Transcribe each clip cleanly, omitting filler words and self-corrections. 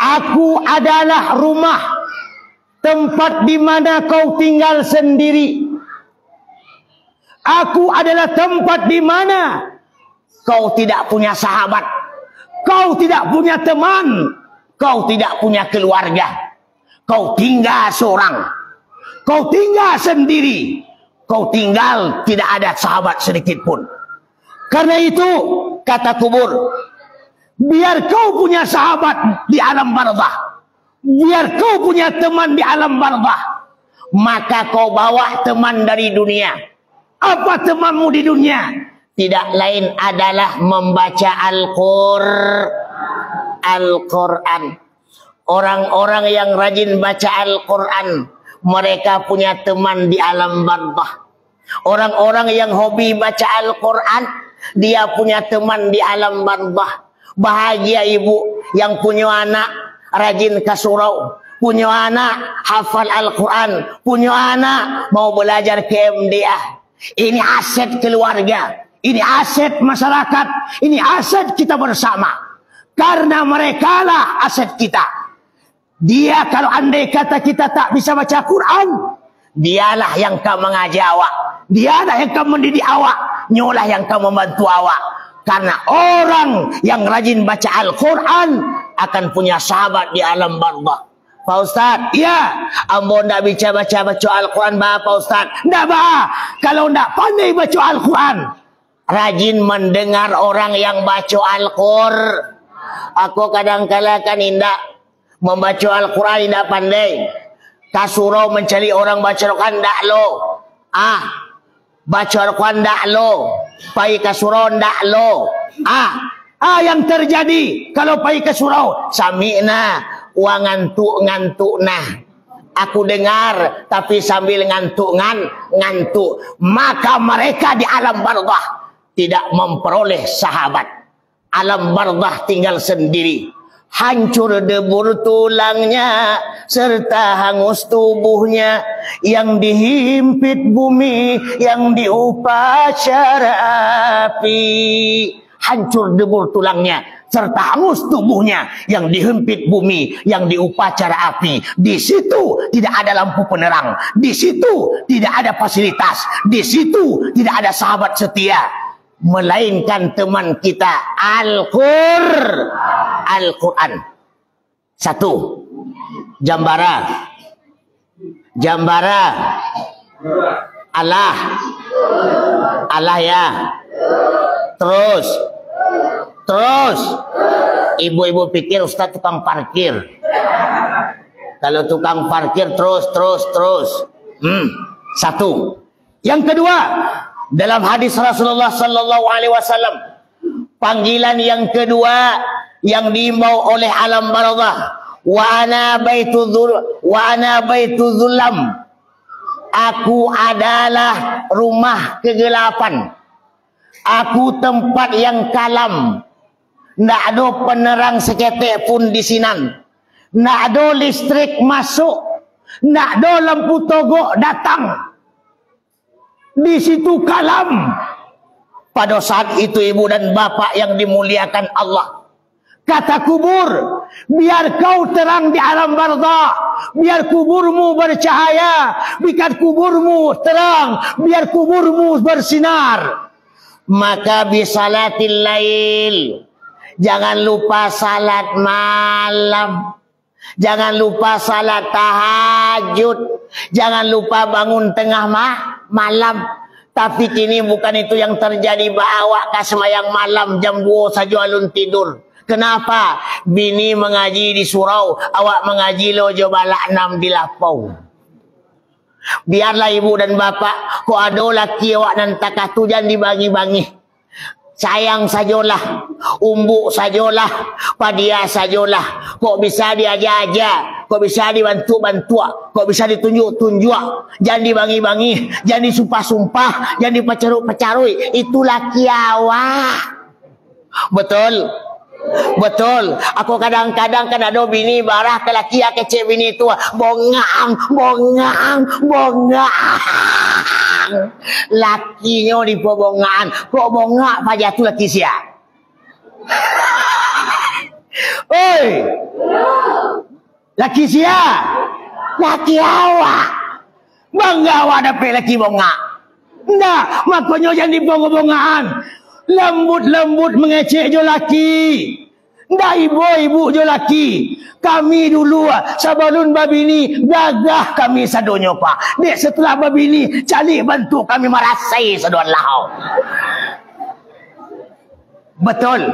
Aku adalah rumah, tempat di mana kau tinggal sendiri. Aku adalah tempat di mana kau tidak punya sahabat, kau tidak punya teman, kau tidak punya keluarga. Kau tinggal seorang, kau tinggal sendiri, kau tinggal tidak ada sahabat sedikit pun. Karena itu, kata kubur, biar kau punya sahabat di alam barzah, biar kau punya teman di alam barzah, maka kau bawa teman dari dunia. Apa temanmu di dunia? Tidak lain adalah membaca Al-Quran. Orang-orang yang rajin baca Al-Quran, mereka punya teman di alam barzah. Orang-orang yang hobi baca Al-Quran, dia punya teman di alam barzah. Bahagia ibu yang punya anak rajin ke surau, punya anak hafal Al-Quran, punya anak mau belajar ke MDA. Ini aset keluarga, ini aset masyarakat, ini aset kita bersama. Karena mereka lah aset kita. Dia kalau andai kata kita tak bisa baca Quran, dialah yang akan mengajar awak, dialah yang akan mendidik awak, nyolah yang akan membantu awak. Karena orang yang rajin baca Al-Quran akan punya sahabat di alam barzah. Pak Ustaz, ya, ambo ndak bisa baca Al-Quran, bah, Pak Ustaz. Ndak, bah. Kalau ndak pandai baca Al-Quran, rajin mendengar orang yang baca Al-Quran. Aku kadang-kala kan indak membaca Al-Quran, indak pandai. Kasurau mencari orang baca Al-Quran, ndak lo. Baca Al-Quran ndak lo. Pai kasurau ndak lo. Yang terjadi kalau pai kasurau, sami'na wa ngantuk nah. Aku dengar tapi sambil ngantuk. Maka mereka di alam barzah tidak memperoleh sahabat. Alam barzah tinggal sendiri. Hancur debur tulangnya serta hangus tubuhnya, yang dihimpit bumi, yang diupacara api. Hancur debur tulangnya serta hangus tubuhnya, yang dihimpit bumi, yang diupacara api. Di situ tidak ada lampu penerang, di situ tidak ada fasilitas, di situ tidak ada sahabat setia, melainkan teman kita Al-Quran. Satu, Jambara Allah ya. Terus ibu-ibu pikir Ustaz tukang parkir. Kalau tukang parkir terus. Satu. Yang kedua, dalam hadis Rasulullah sallallahu alaihi wasallam, panggilan yang kedua yang diimbau oleh alam barzah, wa ana baitu zulam. Aku adalah rumah kegelapan. Aku tempat yang kalam. Ndak ada penerang seketek pun di sinan. Ndak ada listrik masuk. Ndak ada lampu togok datang. Di situ kalam. Pada saat itu ibu dan bapak yang dimuliakan Allah, kata kubur, biar kau terang di alam barzah, biar kuburmu bercahaya, biar kuburmu terang, biar kuburmu bersinar. Maka bisalatil lail, jangan lupa salat malam, jangan lupa salat tahajud, jangan lupa bangun tengah malam. Tapi kini bukan itu yang terjadi, awak ka semayang malam jam 2 saja alun tidur. Kenapa? Bini mengaji di surau, awak mengaji lo jo balak 6 di lapau. Biarlah ibu dan bapak, kok ada laki awak nan takah tu jangan dibagi-bagi. Sayang sajalah, umbuk sajalah, padia sajalah. Kok bisa diaja-aja, kok bisa dibantu-bantu, kok bisa ditunjuk-tunjuk. Jangan dibagi-bagi, jangan disumpah-sumpah, jangan dipacarui. Itu laki awak. Betul? Betul. Aku kadang-kadang kan ada bini barah ke laki ya kecil bini tua. Bongang. Lakinya di pobongan. Kok bongak pajak tu laki siap? Oi. Laki siapa? Laki awak. Bangga awak dapat laki bonga. Ndak, makanya jangan dibonga-bongaan. Lembut-lembut mengecek jo laki. Ndak ibu-ibu jo laki. Kami dulu sebelum babini gagah kami sadonyo pak. Dek setelah babini cari bantu kami merasai sadon lau. Betul.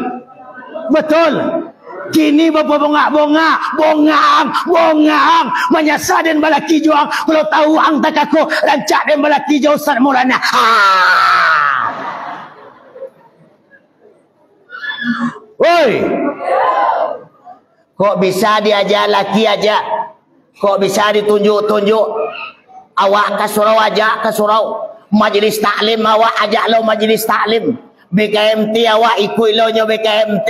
Betul. Kini bapa bongak-bongak, bongang, menyasar dan balaki juang. Kalau tahu ang tak aku rancak dan balaki jauh Ustaz Maulana. Woi, kok bisa diajak laki aja? Kok bisa ditunjuk-tunjuk? Awak ke surau aja ke surau. Majlis taklim awak ajak lo majlis taklim. BKMT awak ikut lo nyo BKMT.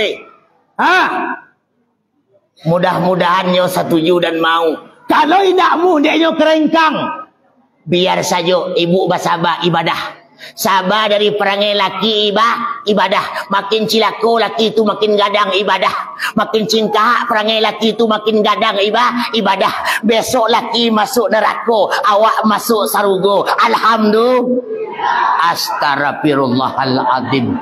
Mudah-mudahan nyo setuju dan mau. Kalau indakmu dia nyo kerengkang, biar saja ibu bersabar ibadah. Sabar dari perangai laki ibadah. Makin cilako laki itu makin gadang ibadah. Makin cingkah perangai laki itu makin gadang ibadah. Besok laki masuk neraka, awak masuk sarugo. Alhamdulillah. Astaghfirullahaladzim.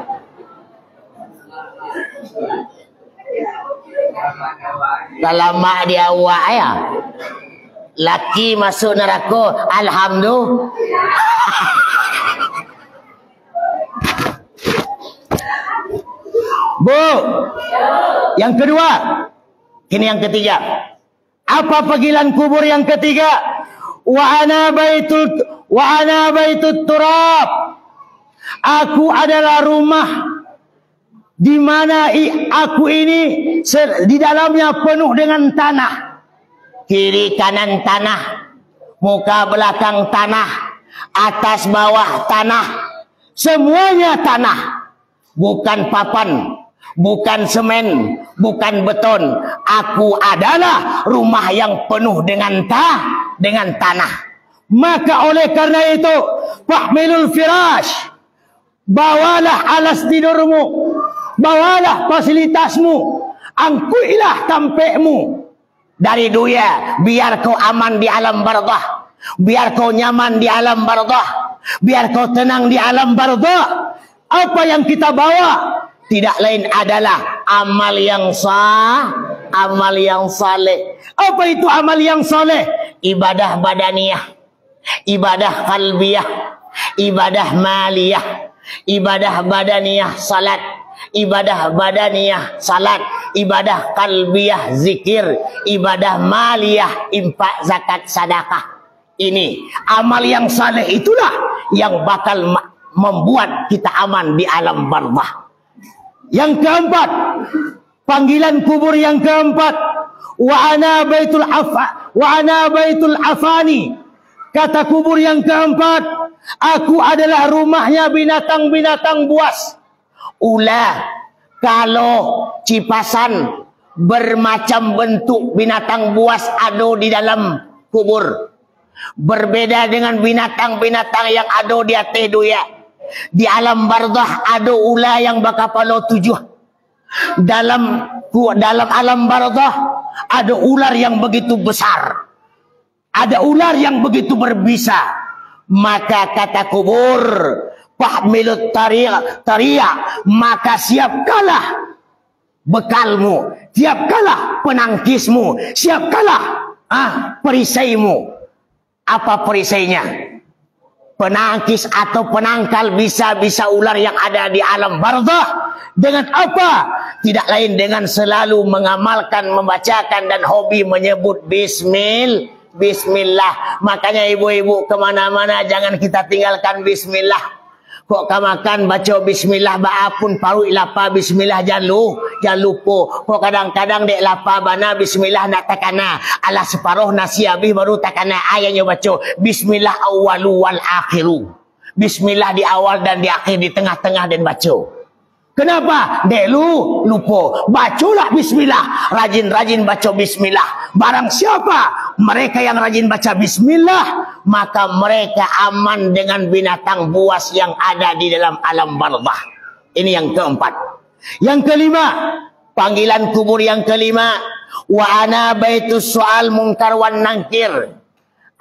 Lama di awak ya. Laki masuk neraka, alhamdulillah. Bu, yang kedua, ini yang ketiga. Apa panggilan kubur yang ketiga? Wa ana baitut turab. Aku adalah rumah di mana aku ini di dalamnya penuh dengan tanah. Kiri kanan tanah, muka belakang tanah, atas bawah tanah, semuanya tanah. Bukan papan, bukan semen, bukan beton. Aku adalah rumah yang penuh dengan tanah. Maka oleh karena itu, fahmilul firash, bawalah alas tidurmu, bawalah fasilitasmu, angkuilah tampekmu dari dunia, biar kau aman di alam barzah, biar kau nyaman di alam barzah, biar kau tenang di alam barzah. Apa yang kita bawa tidak lain adalah amal yang sah, amal yang saleh. Apa itu amal yang saleh? Ibadah badaniyah, ibadah qalbiyah, ibadah maliyah, ibadah badaniyah salat, ibadah badaniyah salat, ibadah qalbiyah zikir, ibadah maliyah infak zakat sedekah. Ini amal yang saleh, itulah yang bakal membuat kita aman di alam barzah. Yang keempat, panggilan kubur yang keempat, wa ana baitul afani. Kata kubur yang keempat, aku adalah rumahnya binatang-binatang buas. Ulah, kalau cipasan bermacam bentuk binatang buas ada di dalam kubur. Berbeda dengan binatang-binatang yang ada di atas dunia. Di alam barzah ada ular yang berkepala 7. Dalam alam barzah ada ular yang begitu besar. Ada ular yang begitu berbisa. Maka kata kubur, fahmilut tariya, maka siapkanlah bekalmu, siapkanlah penangkismu, siapkanlah perisaimu. Apa perisainya? Penangkis atau penangkal bisa ular yang ada di alam barzah. Dengan apa? Tidak lain dengan selalu mengamalkan, membacakan dan hobi menyebut bismillah. Makanya ibu-ibu kemana-mana jangan kita tinggalkan bismillah. Kok kamakan baca bismillah baapun paru ilapa bismillah jangan lupa. Kok kadang-kadang dek lapa bana bismillah nak takana ala separuh nasi habis baru takana ayatnya baca bismillah awwalu wal akhiru. Bismillah di awal dan di akhir, di tengah-tengah dan baca. Kenapa? Dek lupa. Bacalah bismillah. Rajin-rajin baca bismillah. Barang siapa mereka yang rajin baca bismillah, maka mereka aman dengan binatang buas yang ada di dalam alam barzah. Ini yang keempat. Yang kelima, panggilan kubur yang kelima, Wa ana baitus soal mungkar wan nangkir.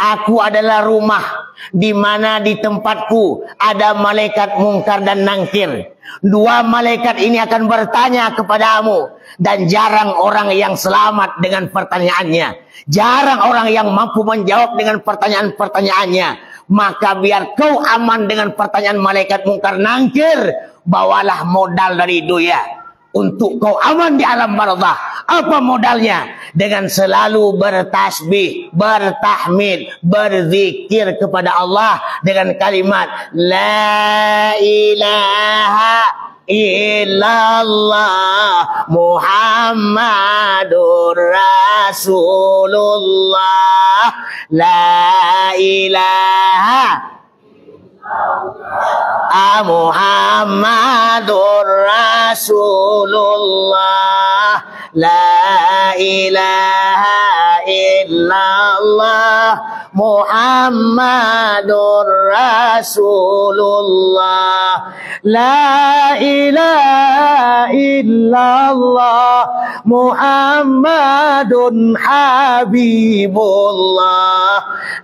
Aku adalah rumah di mana di tempatku ada malaikat mungkar dan nangkir. Dua malaikat ini akan bertanya kepadamu, dan jarang orang yang selamat dengan pertanyaannya. Jarang orang yang mampu menjawab dengan pertanyaan-pertanyaannya. Maka biar kau aman dengan pertanyaan malaikat mungkar nangkir, bawalah modal dari dunia untuk kau aman di alam barzakh. Apa modalnya? Dengan selalu bertasbih, bertahmid, berzikir kepada Allah dengan kalimat La ilaha illallah Muhammadur Rasulullah. La ilaha Muhammadur Rasulullah. La ilaha illallah Muhammadur Rasulullah. La ilaha illallah Muhammadun Habibullah.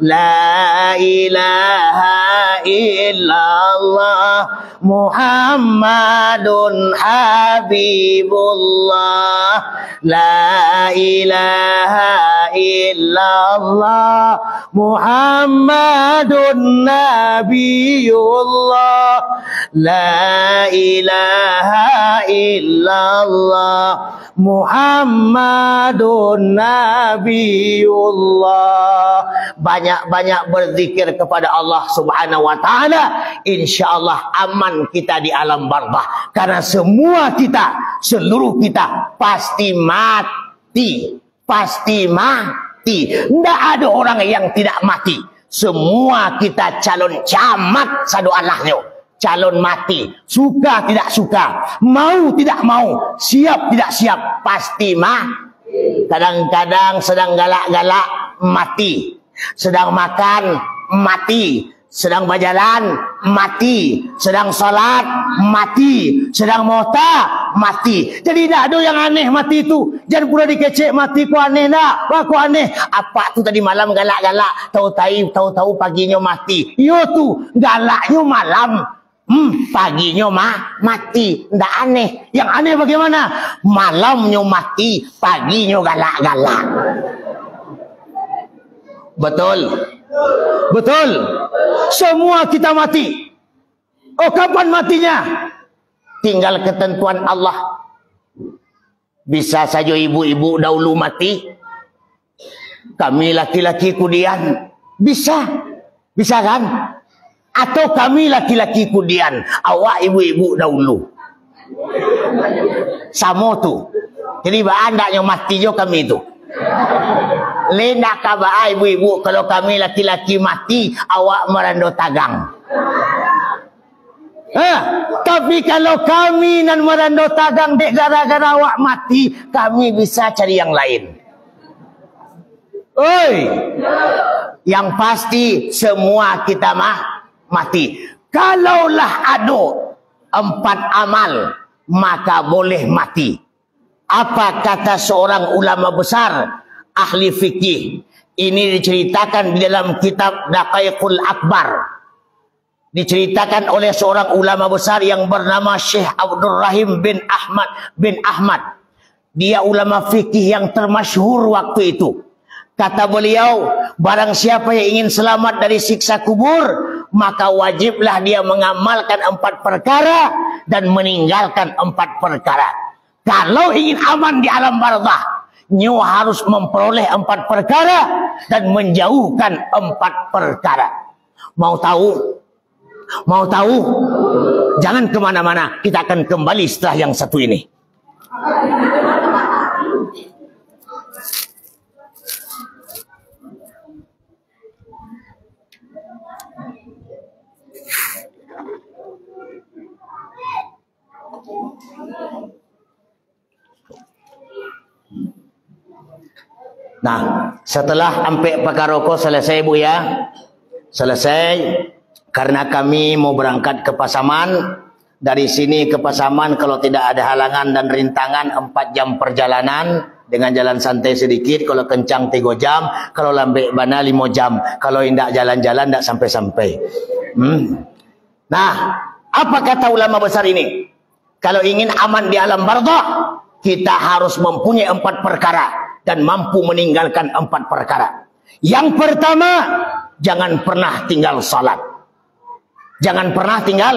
La ilaha illallah Muhammadun Habibullah. La ilaha illallah Muhammadun Nabiyullah. La ilaha illallah Muhammadun Nabiyullah. Banyak-banyak berzikir kepada Allah Subhanahu wa taala, insyaallah aman kita di alam barzakh. Karena semua kita, seluruh kita pasti mati. Pasti mati. Tidak ada orang yang tidak mati. Semua kita calon camat sadu Allahnya. Calon mati. Suka tidak suka, mau tidak mau, siap tidak siap, pasti mati. Kadang-kadang sedang galak-galak mati, sedang makan mati, sedang berjalan mati, sedang sholat mati, sedang mota mati. Jadi tidak ada yang aneh mati itu. Jangan pula dikecek mati ku aneh dah. Wah ku aneh. Apa tu tadi malam galak-galak, tahu-tahu paginya mati. Yo tu galaknya malam, paginya mati. Tidak aneh. Yang aneh bagaimana? Malamnya mati, paginya galak-galak. Betul? Betul? Semua kita mati. Oh, kapan matinya? Tinggal ketentuan Allah. Bisa saja ibu-ibu dahulu mati, kami laki-laki kemudian. Bisa. Bisa kan? Atau kami laki-laki kemudian, awak ibu-ibu dahulu. Sama tu. Jadi andaknya mati jo kami tu. Lendak kabar ibu-ibu kalau kami laki-laki mati, awak merando tagang. Tapi kalau kami nan merando tagang dek gara-gara awak mati, kami bisa cari yang lain. Oi, yang pasti semua kita mati. Kalaulah ada 4 amal, maka boleh mati. Apa kata seorang ulama besar, ahli fikih? Ini diceritakan di dalam kitab Daqaiqul Akbar. Diceritakan oleh seorang ulama besar yang bernama Syekh Abdul Rahim bin Ahmad. Dia ulama fikih yang termasyhur waktu itu. Kata beliau, barang siapa yang ingin selamat dari siksa kubur, maka wajiblah dia mengamalkan 4 perkara dan meninggalkan 4 perkara. Kalau ingin aman di alam barzakh, nyu harus memperoleh 4 perkara dan menjauhkan 4 perkara. Mau tahu? Mau tahu? Jangan kemana-mana. Kita akan kembali setelah yang satu ini. Nah, setelah sampai Pakaroko selesai Bu ya. Selesai. Karena kami mau berangkat ke Pasaman. Dari sini ke Pasaman kalau tidak ada halangan dan rintangan 4 jam perjalanan. Dengan jalan santai sedikit, kalau kencang 3 jam, kalau lambe bana 5 jam, kalau indak jalan-jalan ndak sampai-sampai. Nah, apa kata ulama besar ini? Kalau ingin aman di alam barzakh, kita harus mempunyai 4 perkara dan mampu meninggalkan 4 perkara. Yang pertama, jangan pernah tinggal salat. Jangan pernah tinggal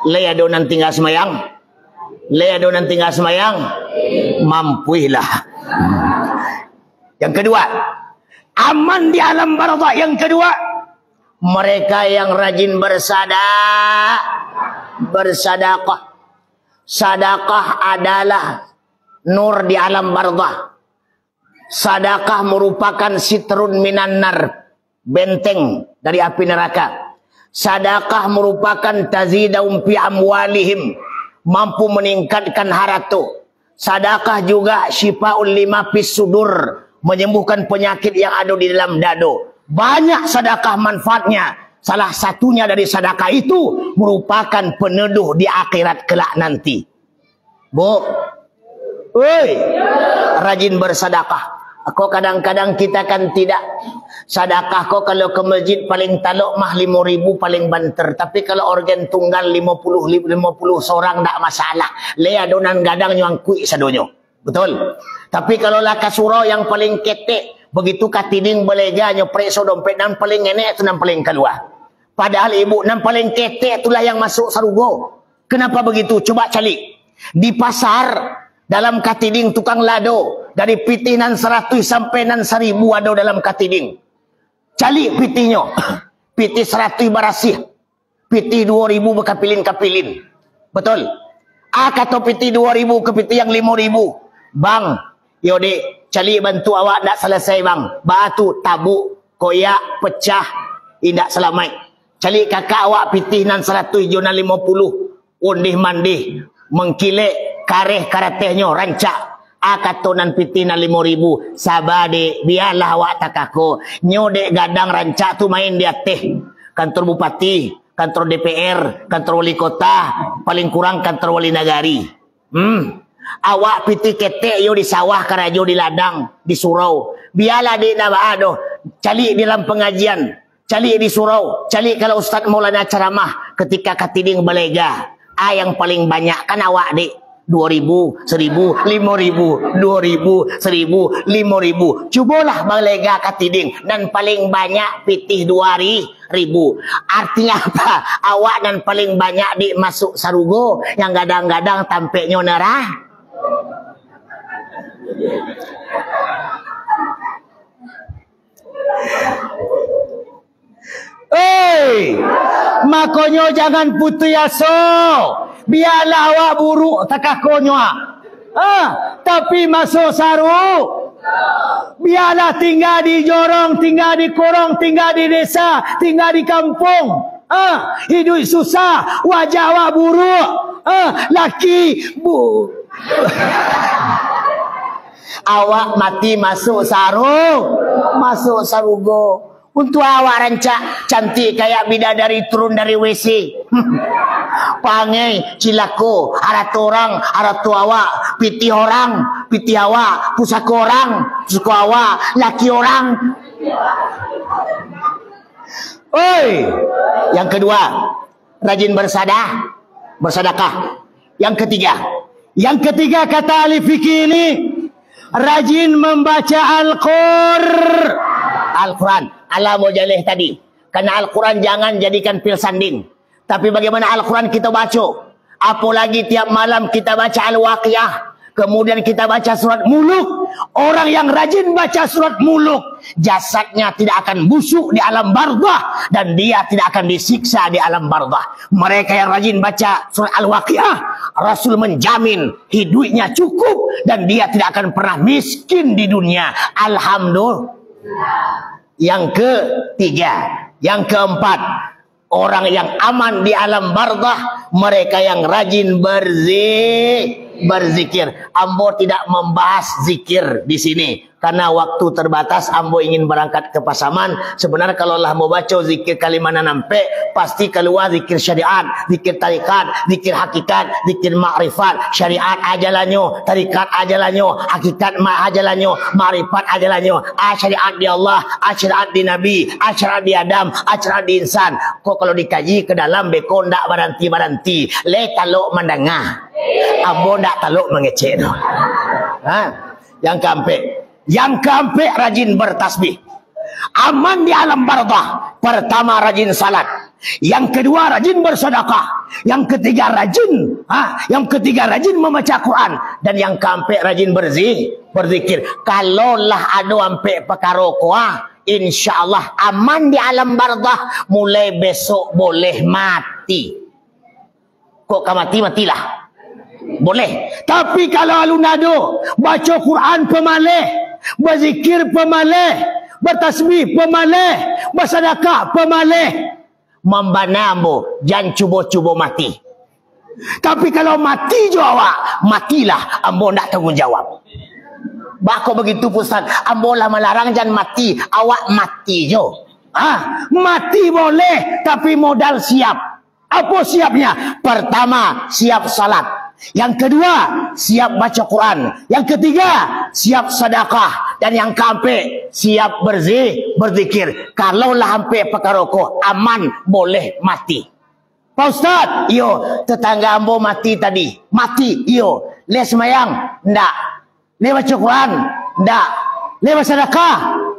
leadonan tinggal semayang. Leadonan tinggal semayang, mampuilah. Yang kedua, aman di alam barzakh. Yang kedua, mereka yang rajin bersedekah. Sedekah adalah nur di alam barzakh. Sedekah merupakan sitrun minan nar, benteng dari api neraka. Sedekah merupakan tazidum fi amwalihim, mampu meningkatkan harta. Sedekah juga syifaul lima fis sudur, menyembuhkan penyakit yang ada di dalam dado. Banyak sedekah manfaatnya. Salah satunya dari sedekah itu merupakan peneduh di akhirat kelak nanti. Bu, rajin bersedekah. Kok kadang-kadang kita kan tidak sedekah. Kok kalau ke masjid paling taluk mah 5.000 paling banter. Tapi kalau organ tunggal 50 seorang tak masalah. Le adonan gadang nyuang kui sadonyo. Betul. Tapi kalau lah kasuro yang paling ketek, begitu katiding belega nyoprek so dompet nan paling enek itu nan paling keluar. Padahal ibu nan paling ketek itulah yang masuk sarugo. Kenapa begitu? Coba cari. Di pasar dalam katiding tukang lado, dari pitih nan 100 sampai nan 1000 ada dalam katiding. Cali pitihnya. Pitih 100 barasih. Pitih 2000 berkapilin-kapilin. Betul. Kata pitih 2000 ke pitih yang 5000. Bang, yo dek, cali bantu awak tak selesai bang. Batu, tabuk, koyak, pecah, indak selamat. Cali kakak awak pitih nan 100 jona 50. Undih mandih, mengkilek, kareh karatehnya, rancak. Katonan pitih nan 5000. Sabar dek, biarlah awak takako. Nyodek gadang rancak tu main di ateh. Kantor bupati, kantor DPR, kantor wali kota, paling kurang kantor wali nagari. Awak pitih ketek yo di sawah karajo di ladang di surau. Biarlah dek nak aduh. Cali di dalam pengajian, cali di surau, cali kalau Ustaz Maulana ceramah ketika katiding belega. Yang paling banyak kan awak dek. 2000, 1000, 5000, 2000, 1000, 5000. Cubalah belega katiding dan paling banyak pitih 2000. Artinya apa? Awak dan paling banyak di masuk sarugo yang gadang-gadang tampeknya nerah. Makonyo jangan putus asa. Biarlah awak buruk takakonyo. Tapi masuk saru. Biarlah tinggal di jorong, tinggal di korong, tinggal di desa, tinggal di kampung. Hidup susah, wajah awak buruk. Laki bu. Awak mati masuk saru. Masuk sarugo. Untuk awak rancak cantik kayak bidadari turun dari WC. Pangai cilako, haratu orang, haratu awak, pitih orang, pitih awak, pusaka orang, pusaka awak, laki orang. Yang kedua, rajin bersedekah. Yang ketiga kata ahli fikih ini, rajin membaca Al-Quran. Allah mau jalih tadi. Karena Al-Quran jangan jadikan pil sanding. Tapi bagaimana Al-Quran kita baca? Apalagi tiap malam kita baca Al-Waqiah. Kemudian kita baca surat Muluk. Orang yang rajin baca surat Muluk, jasadnya tidak akan busuk di alam barzakh. Dan dia tidak akan disiksa di alam barzakh. Mereka yang rajin baca surat Al-Waqiah, Rasul menjamin hidupnya cukup. Dan dia tidak akan pernah miskin di dunia. Alhamdulillah. Yang keempat, orang yang aman di alam barzakh, mereka yang rajin berzikir. berzikir. Ambo tidak membahas zikir di sini karena waktu terbatas. Ambo ingin berangkat ke Pasaman. Sebenarnya kalau lah mau baca zikir kalimana nampe, pasti keluar zikir syariat, zikir tarikat, zikir hakikat, zikir ma'rifat. Syariat ajalannya, tarikat ajalannya, hakikat ajalannya, ma'rifat ajalannya. Syariat di Allah, syariat di Nabi, syariat di Adam, syariat di insan. Kok kalau dikaji ke dalam beko ndak baranti-baranti. Le taluk mendengah. Ambo ndak taluk mengecek tu. Yang keempat rajin bertasbih. Aman di alam barzah. Pertama rajin salat. Yang kedua rajin bersedekah. Yang ketiga rajin membaca Quran. Dan yang keempat rajin berzikir. Kalaulah ada ampe perkara kuah, insyaallah aman di alam barzah. Mulai besok boleh mati. Kok matilah. Boleh. Tapi kalau alunado baca Quran pemalih, berzikir pemalih, bertasbih pemalih, bersedekah pemalih, membana ambo jangan cuba-cuba mati. Tapi kalau mati jo awak, matilah ambo ndak tanggung jawab. Bako begitu Ustaz, ambo lah melarang jangan mati, awak mati jo. Mati boleh tapi modal siap. Apa siapnya? Pertama, siap salat. Yang kedua, siap baca Quran. Yang ketiga, siap sedekah. Dan yang keempat, siap berzikir. Kalaulah sampai perkara ko aman, boleh mati. Pak Ustaz, iyo, tetangga ambo mati tadi. Mati, iyo. Le semayang? Ndak. Le baca Quran? Ndak. Le bersedekah?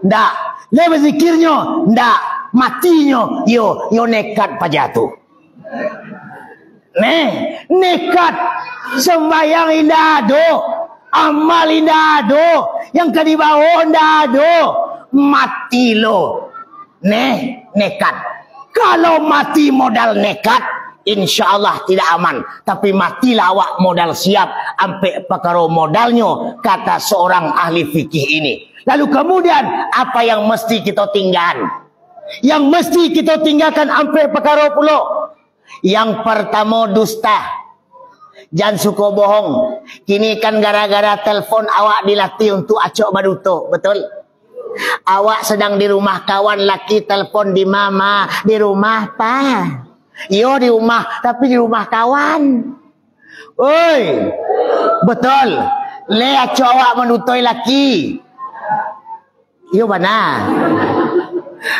Ndak. Le berzikirnya? Ndak. Matinya? Iyo nekat pajatu. Nekat sembahyang indah ado, amal indah ado, yang kadi bawa indah ado, mati lo. Nekat. Kalau mati modal nekat, insyaallah tidak aman. Tapi matilah awak modal siap, ampe perkara modalnya, kata seorang ahli fikih ini. Lalu kemudian apa yang mesti kita tinggalkan? Yang mesti kita tinggalkan ampe perkara pula. Yang pertama dusta. Jangan suka bohong. Kini kan gara-gara telefon awak dilatih untuk acok baduto. Betul? Awak sedang di rumah kawan, laki telefon di mama. Di rumah pa. Yo di rumah, tapi di rumah kawan. Oi. Betul. Le acok awak menutoi laki. Yo mana?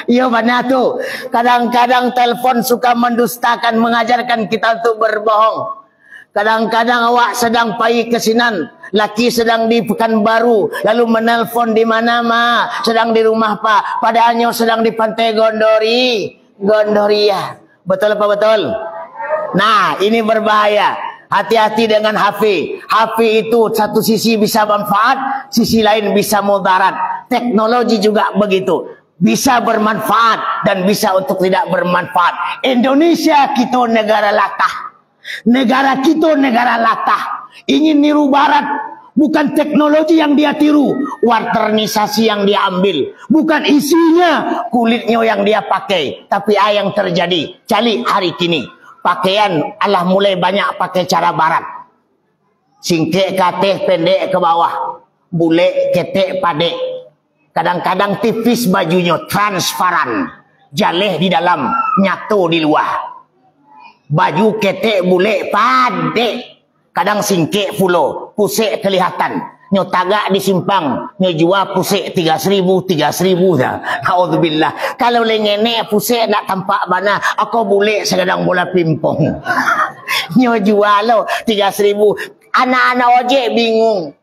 Iya mana tu? Kadang-kadang telefon suka mendustakan, mengajarkan kita untuk berbohong. Kadang-kadang awak sedang pergi ke Sinan, laki sedang di Pekanbaru, lalu menelpon di mana ma? Sedang di rumah pa, padahalnya sedang di Pantai Gondoria. Betul apa betul? Nah, ini berbahaya. Hati-hati dengan HP. HP itu satu sisi bisa manfaat, sisi lain bisa mudarat. Teknologi juga begitu. Bisa bermanfaat dan bisa untuk tidak bermanfaat. Indonesia kita negara latah. Negara kita negara latah. Ingin niru barat. Bukan teknologi yang dia tiru, waternisasi yang dia ambil. Bukan isinya, kulitnya yang dia pakai. Tapi apa yang terjadi? Cali hari kini. Pakaian Allah mulai banyak pakai cara barat. Singkek kateh pendek ke bawah. Bule ketek padek. Kadang-kadang tipis bajunya, transparan. Jaleh di dalam, nyatu di luar. Baju ketek bule padek. Kadang singkek pulo, pusek kelihatan. Nyo tagak di simpang, nyo jual pusek 3.000 dah. Alhamdulillah. Kalau lengene pusek nak tampak mana, aku boleh segadang bola pimpong. Nyo jual lo 3.000. Anak-anak ojek bingung.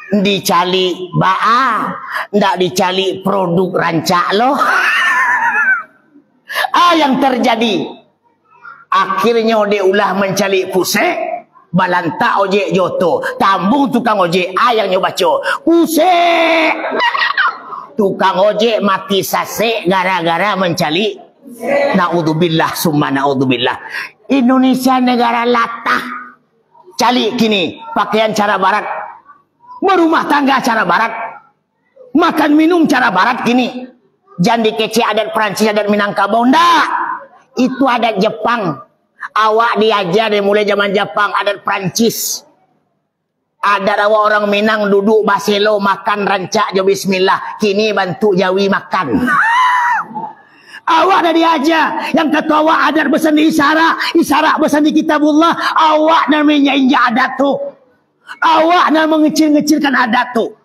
Dicali baa, ndak dicali produk rancak lo. Yang terjadi, akhirnya dia ulah mencari pusek. Balantak ojek joto, tambung tukang ojek yang nyoba baca pusek. Tukang ojek mati sasek gara-gara mencari. Naudzubillah summa naudzubillah. Indonesia negara latah. Cali kini pakaian cara barat, berumah tangga cara barat, makan minum cara barat kini. Jangan dikece adat Perancis, adat Minangkabau. Ndak, itu adat Jepang. Awak diajar dari mulai zaman Jepang, adat Perancis. Adat awak orang Minang duduk baselo makan rancak jo bismillah. Kini bantu Jawi makan. Awak dah diajar. Yang kata awak adat bersandi isyarat. Isyarat bersandi kitabullah. Awak dah menginjak adat tu. Awak dah mengecil-ngecilkan adat tu.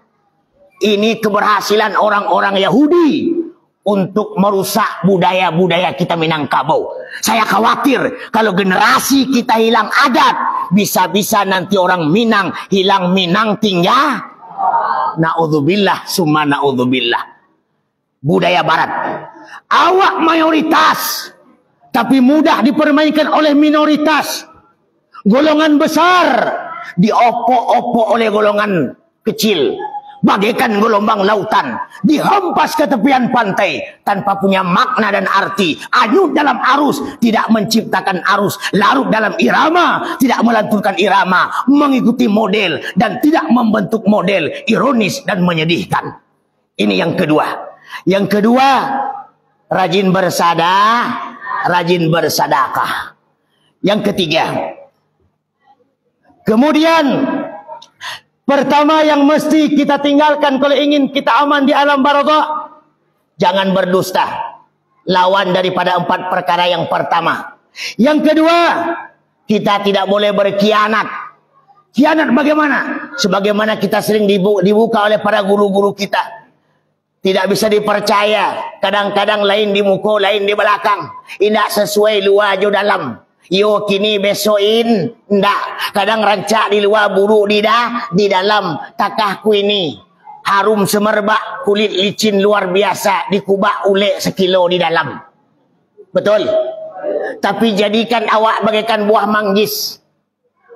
Ini keberhasilan orang-orang Yahudi untuk merusak budaya-budaya kita Minangkabau. Saya khawatir kalau generasi kita hilang adat, bisa-bisa nanti orang Minang hilang Minang tinggal. Na'udzubillah summa na'udzubillah. Budaya barat. Awak mayoritas, tapi mudah dipermainkan oleh minoritas. Golongan besar diopok-opok oleh golongan kecil. Bagaikan gelombang lautan, dihempas ke tepian pantai tanpa punya makna dan arti. Anyut dalam arus, tidak menciptakan arus. Larut dalam irama, tidak melanturkan irama. Mengikuti model dan tidak membentuk model. Ironis dan menyedihkan. Ini yang kedua. Yang kedua, rajin rajin bersadaqah. Yang ketiga, kemudian pertama yang mesti kita tinggalkan kalau ingin kita aman di alam barzakh, jangan berdusta. Lawan daripada 4 perkara yang pertama. Yang kedua, kita tidak boleh berkhianat. Khianat bagaimana? Sebagaimana kita sering dibuka oleh para guru-guru kita. Tidak bisa dipercaya. Kadang-kadang lain di muka, lain di belakang. Tidak sesuai luar jo dalam. Yo kini besokin. Ndak. Kadang rancak di luar, buruk di dalam. Takahku ini harum semerbak, kulit licin luar biasa, dikubak ulek sekilo di dalam. Betul? Tapi jadikan awak bagaikan buah manggis.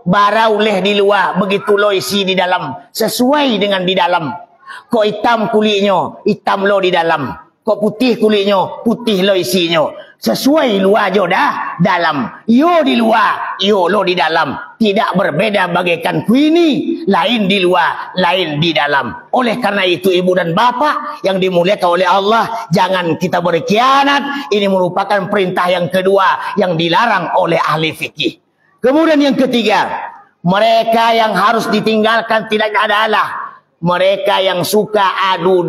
Bara uleh di luar, begitu lo isi di dalam. Sesuai dengan di dalam. Kok hitam kulitnya, hitam lo di dalam. Kok putih kulitnya, putih lo isinya. Sesuai luar jo dah dalam. Yo di luar, yo lo di dalam. Tidak berbeda bagaikan kuini. Lain di luar, lain di dalam. Oleh karena itu ibu dan bapa yang dimuliakan oleh Allah, jangan kita berkhianat. Ini merupakan perintah yang kedua yang dilarang oleh ahli fikih. Kemudian yang ketiga, mereka yang harus ditinggalkan tidak adalah mereka yang suka adu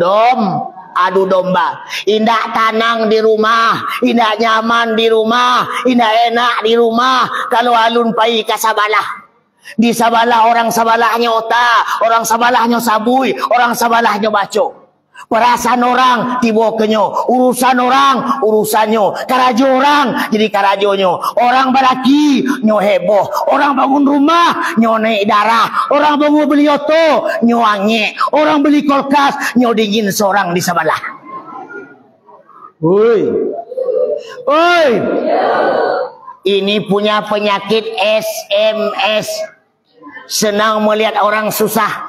domba. Indah tanang di rumah, indah nyaman di rumah, indah enak di rumah. Kalau alun pai ke Sabalah, di Sabalah orang Sabalahnya otak, orang Sabalahnya sabui, orang Sabalahnya baco. Perasaan orang tiba kenyo, urusan orang urusannya, karajo orang jadi karajonyo. Orang balaki nyo heboh, orang bangun rumah nyo naik darah, orang bangun beli oto nyo angin, orang beli kulkas nyo dingin seorang di Sabalah. Oi, ini punya penyakit SMS. Senang melihat orang susah,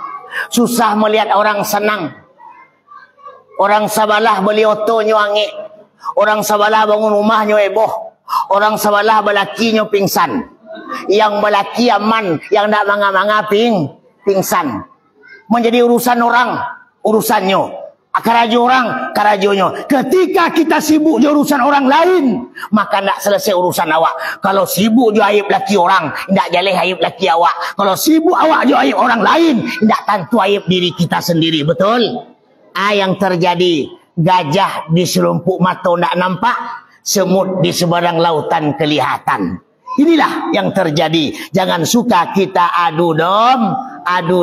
susah melihat orang senang. Orang Sabalah beli oto nyo angin, orang Sabalah bangun rumah nyo heboh, orang Sabalah belaki nyo pingsan. Yang belaki aman, yang tak manga-manga pingsan. Menjadi urusan orang, urusannya. Karajo orang, karajonyo. Ketika kita sibuk jo urusan orang lain, maka tak selesai urusan awak. Kalau sibuk jo aib laki orang, tak jaleh aib laki awak. Kalau sibuk awak jo aib orang lain, tak tentu aib diri kita sendiri. Betul? Yang terjadi, gajah di serumpuk mata tak nampak, semut di seberang lautan kelihatan. Inilah yang terjadi. Jangan suka kita adu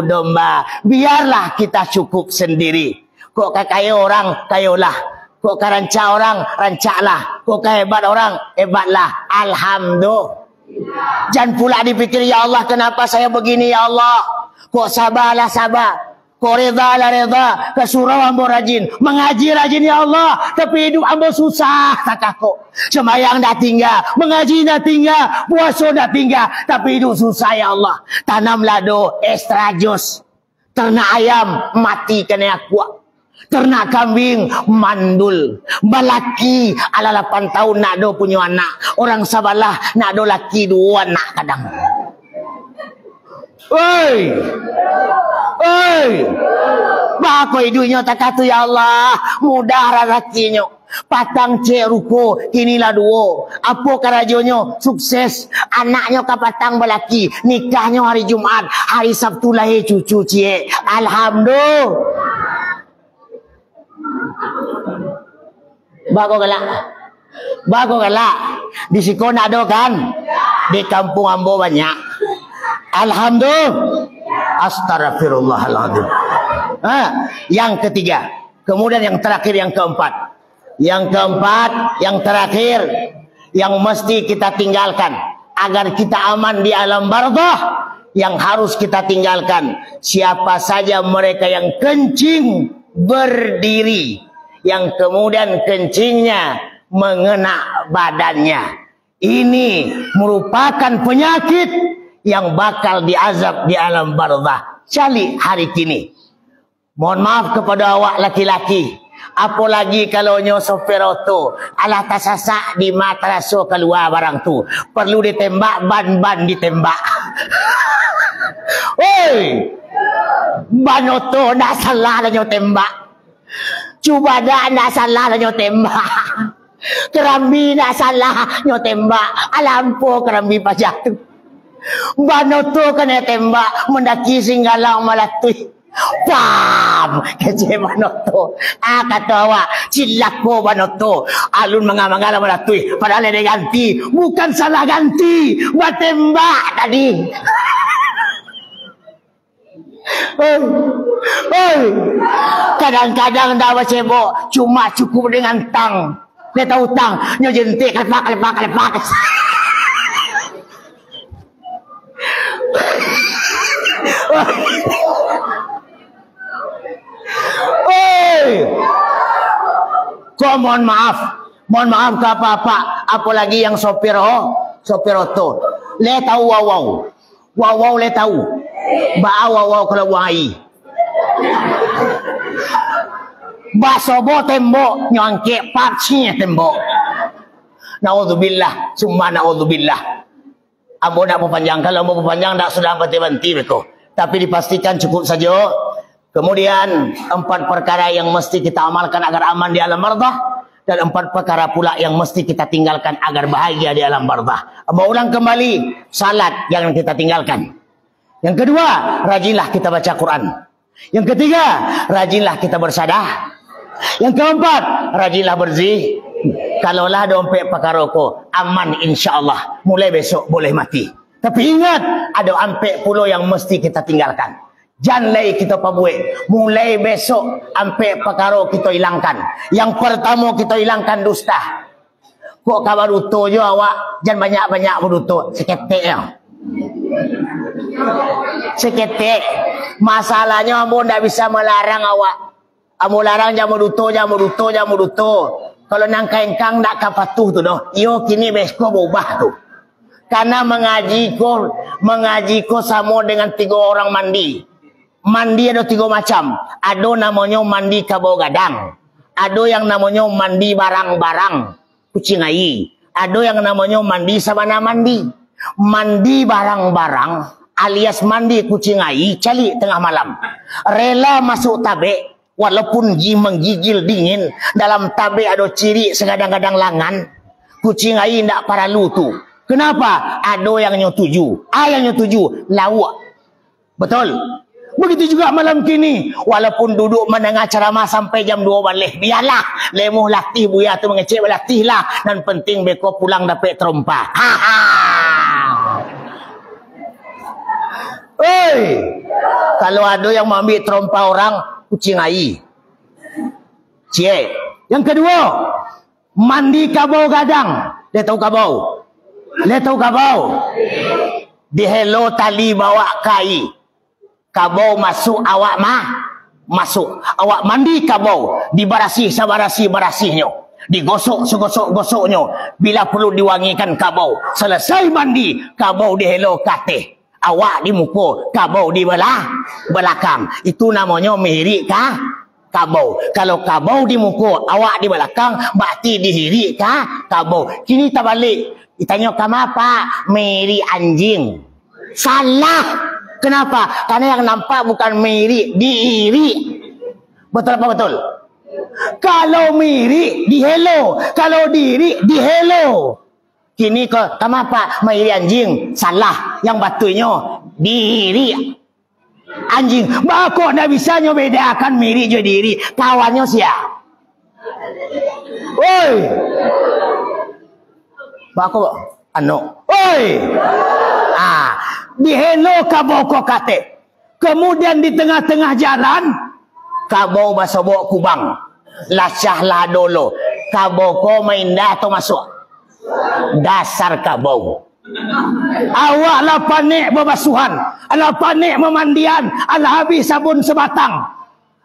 domba. Biarlah kita cukup sendiri. Kok kaya orang, kayolah. Kok karanca orang, rancaklah. Kok kehebat orang, hebatlah. Alhamdulillah. Jangan pula dipikir, ya Allah kenapa saya begini ya Allah. Kok sabarlah sabar. Kok reda lah reda. Kesurau ambo rajin. Mengaji rajin ya Allah. Tapi hidup ambo susah. Takah kok. Semayang dah tinggal. Mengaji dah tinggal. Puasa dah tinggal. Tapi hidup susah ya Allah. Tanam lado extra jus. Ternak ayam mati kena kuat. Ternak kambing mandul. Balaki ala 8 tahun nak do punya anak. Orang Sabalah nak do laki 2 anak kadang. Oi. Bakoi dunia tak kata ya Allah. Mudah rezekinya. Patang cek ruko, kinilah duo. Apa karajonyo? Sukses. Anaknya ke patang belaki. Nikahnya hari Jumat. Hari Sabtu lahir cucu cek. Alhamdulillah. Bagus galak. Bagus galak. Di Sikon ada kan? Di kampung Ambo banyak. Alhamdulillah. Astagfirullahaladzim. Yang ketiga. Kemudian yang terakhir, yang keempat. Yang keempat, yang terakhir, yang mesti kita tinggalkan agar kita aman di alam barzakh, yang harus kita tinggalkan. Siapa saja mereka yang kencing berdiri, yang kemudian kencingnya mengena badannya, ini merupakan penyakit yang bakal diazab di alam barzakh. Cali hari kini. Mohon maaf kepada awak laki-laki. Apalagi kalau nyo sopir auto, alah tasasak di mata raso keluar barang tu. Perlu ditembak, ban ditembak. Oi, ban auto nak salah lah nyo tembak. Cuba dah nak salah lah nyo tembak. Kerambi nak salah nyo tembak. Alampu kerambi pajak tu. Ban auto kena tembak, mendaki singgalang malatui. Pam, kece Banoto. Kata awak, cilako Banoto. Alun mengamangala melatui. Padahal dia ganti, bukan salah ganti, buat tembak tadi. Kadang-kadang dah bercebok, cuma cukup dengan tang. Dia tahu tang, nyo jentik kelepak. Kok mohon maaf ke apa-apa, apalagi yang sopir auto. Le tahu wow le tahu. Ba wow kalau wai. Ba sobo tembok nyangke patsi tembok. Naudzubillah, summa naudzubillah. Ambo nak perpanjang, kalau mau perpanjang tak sudah berhenti beko. Tapi dipastikan cukup saja. Kemudian 4 perkara yang mesti kita amalkan agar aman di alam barzakh, dan 4 perkara pula yang mesti kita tinggalkan agar bahagia di alam barzakh. Ulang kembali, salat jangan kita tinggalkan. Yang kedua, rajinlah kita baca Quran. Yang ketiga, rajinlah kita bersadah. Yang keempat, rajinlah berzikir. Kalaulah dompet pakai rokok, aman insya-Allah. Mulai besok boleh mati. Tapi ingat, ada ampek puluh yang mesti kita tinggalkan. Jangan lagi kita pabuik. Mulai besok ampek perkara kita hilangkan. Yang pertama kita hilangkan dusta. Kok kabar duto je awak? Jangan banyak-banyak berduto. Seketik ya. Seketik. Masalahnya ambo ndak bisa melarang awak. Ambo larang jangan berduto. Kalau nang kaengkang ndak kapatuh tu doh. Yo kini besko berubah tu. Karena mengaji ko sama dengan 3 orang mandi. Mandi ada 3 macam. Ada namanya mandi kabau gadang. Ada yang namanya mandi barang-barang. Kucing ai. Ada yang namanya mandi sabana mandi. Mandi barang-barang alias mandi kucing ai cali tengah malam. Rela masuk tabe walaupun menggigil dingin. Dalam tabe ada ciri segadang-gadang langan. Kucing ai ndak paralu tu. Kenapa? Ada yang nyetuju. Yang nyetuju lawak. Betul. Begitu juga malam kini. Walaupun duduk mendengar ceramah sampai jam 2 balik. Biarlah. Lemuh latih buaya tu mengecek latih lah. Dan penting beko pulang dapat terompa. Kalau ada yang mau ambil terompa orang, kucing ai. Cie. Yang kedua, mandi kabau gadang. Dia tahu kabau. Di hello tali bawa kai. Kabau masuk awak masuk. Awak mandi kabau, dibarasi barasihnya. Digosok segosoknya. Bila perlu diwangikan kabau. Selesai mandi, kabau di hello kate. Awak di muka, kabau di belakang. Itu namanya mihiri kabau. Kalau kabau di muka, awak di belakang, berarti dihiri kabau. Kini tak balik. Ditanya kamu apa? Miri anjing. Salah. Kenapa? Karena yang nampak bukan miri, diiri. Betul apa betul? Kalau miri di hello, kalau diri di hello. Kini kok kenapa miri anjing? Salah, yang batunya diri anjing. Bako ndak bisa bedakan miri jo diri. Kawannya siapa? Oi. Bako anu. Oi. Di hello kaboko kate. Kemudian di tengah-tengah jalan kabau basobok kubang. Lasah lah dolo. Kaboko maindah atau masuk. Dasar kabau. Awak lah panik berbasuhan. Alah panik memandian. Alah habis sabun sebatang.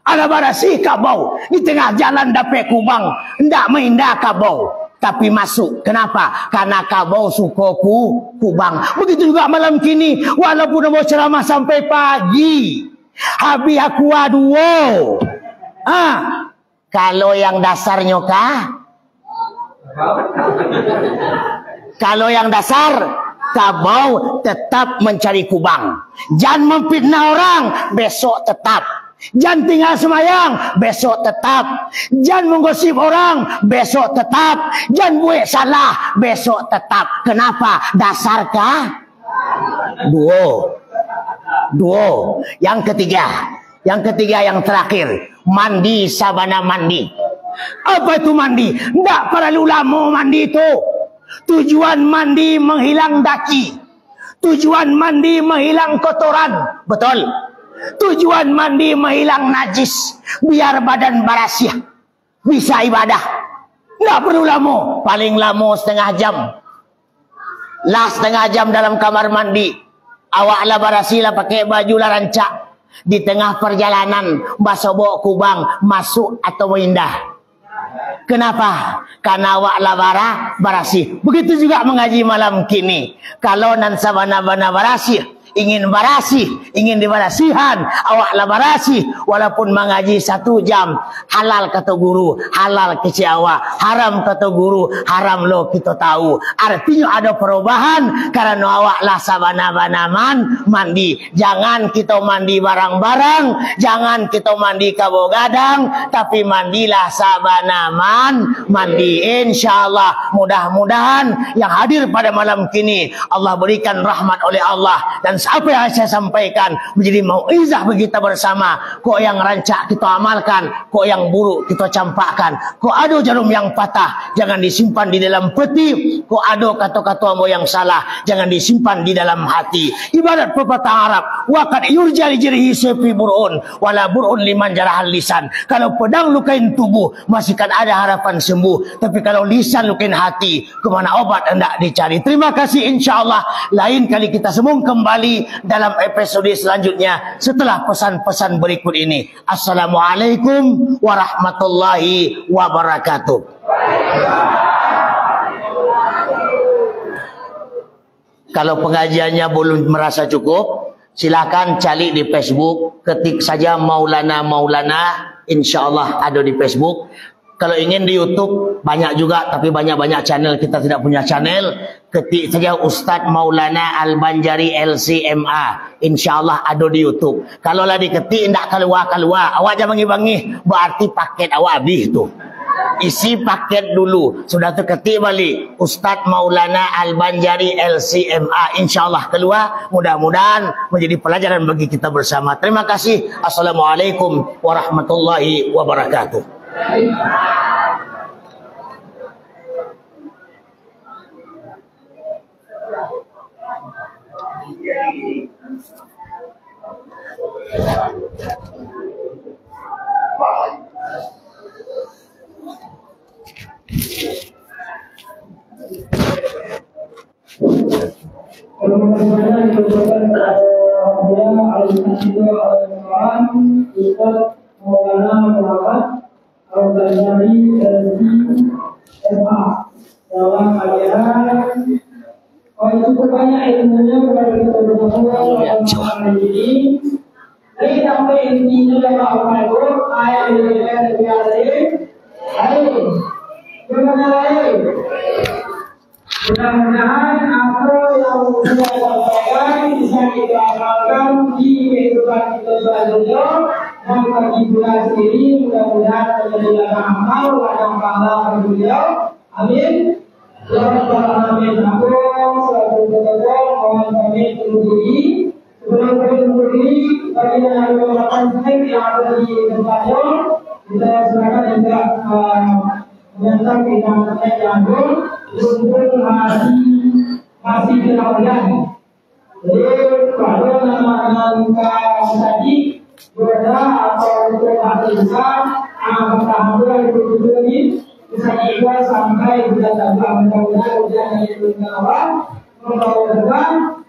Alah barasih kabau. Di tengah jalan dapat kubang. Ndak maindah kabau. Tapi masuk. Kenapa? Karena kabau suka kubang. Begitu juga malam kini. Walaupun mau ceramah sampai pagi. Habis aku aduo. Kalau yang dasarnya kah? Kalau yang dasar, kabau tetap mencari kubang. Jangan memfitnah orang, besok tetap. Jangan tinggal semayang, besok tetap. Jangan menggosip orang, besok tetap. Jangan buat salah, besok tetap. Kenapa? Dasarkah? Duo. Yang ketiga yang terakhir. Mandi sabana mandi. Apa itu mandi? Tidak perlu lama mandi itu. Tujuan mandi menghilang daki. Tujuan mandi menghilang kotoran. Betul. Tujuan mandi menghilang najis. Biar badan barasiah. Bisa ibadah. Tidak perlu lama. Paling lama setengah jam. Lah setengah jam dalam kamar mandi. Awak lah barasilah pakai baju lah rancak. Di tengah perjalanan basobok kubang masuk atau indah. Kenapa? Karena awak labara barasih. Begitu juga mengaji malam kini. Kalau nan sabana-bana barasih, ingin barasih, ingin dibarasihan, awak labarasih. Walaupun mengaji 1 jam, halal kata guru, halal kecil awak, haram kata guru, haram lo kita tahu. Artinya ada perubahan karena awak lah sabana-bana mandi. Jangan kita mandi barang-barang, jangan kita mandi kabogadang, tapi mandilah sabana mandi. Insyaallah mudah-mudahan yang hadir pada malam kini Allah berikan rahmat oleh Allah, dan apa yang saya sampaikan menjadi mauizah bagi kita bersama. Kok yang rancak kita amalkan, kok yang buruk kita campakkan. Kok ada jarum yang patah, jangan disimpan di dalam peti. Kok ada kata-kata yang salah, jangan disimpan di dalam hati. Ibarat pepatah Arab, waqad yurjal jirihi sepi burun wala burun liman jarahal lisan. Kalau pedang lukain tubuh masih kan ada harapan sembuh, tapi kalau lisan lukain hati, kemana obat hendak dicari. Terima kasih, insyaallah lain kali kita sambung kembali dalam episode selanjutnya setelah pesan-pesan berikut ini. Assalamualaikum warahmatullahi wabarakatuh. Kalau pengajiannya belum merasa cukup, silakan cari di Facebook, ketik saja Maulana, insyaallah ada di Facebook. Kalau ingin di YouTube banyak juga, tapi banyak channel, kita tidak punya channel. Ketik saja Ustadz Maulana Al-Banjari LCMA, insyaallah ada di YouTube. Kalau lah diketik tidak keluar, awak jangan bangi, berarti paket awak habis tu. Isi paket dulu, sudah tu ketik balik Ustadz Maulana Al-Banjari LCMA, insyaallah keluar. Mudah-mudahan menjadi pelajaran bagi kita bersama. Terima kasih. Assalamualaikum warahmatullahi wabarakatuh. Al-Banjari LCMA dalam ajaran cukup banyak ilmunya kepada kita bersama dalam ini. Jadi sampai intinya dalam Al-Quran ayat yang diberikan dari gimana lain. Mudah-mudahan apa yang kita sampaikan bisa kita amalkan di kehidupan kita selanjutnya dan bagi belajar sendiri, mudah-mudahan menjadi amal ladang pahala bagi beliau. Amin. Ya Rabbal Alamin. Aku selalu berdoa mohon kami berdiri. Sebelum kami berdiri, bagi yang ada melakukan baik yang ada di tempatnya, kita silakan juga menyatakan kita yang ada untuk masih kemudian. Jadi pada nama tadi berada atau untuk akhirat apakah itu bisa juga sampai bulan Mudah-mudahan itu kawan, mudah-mudahan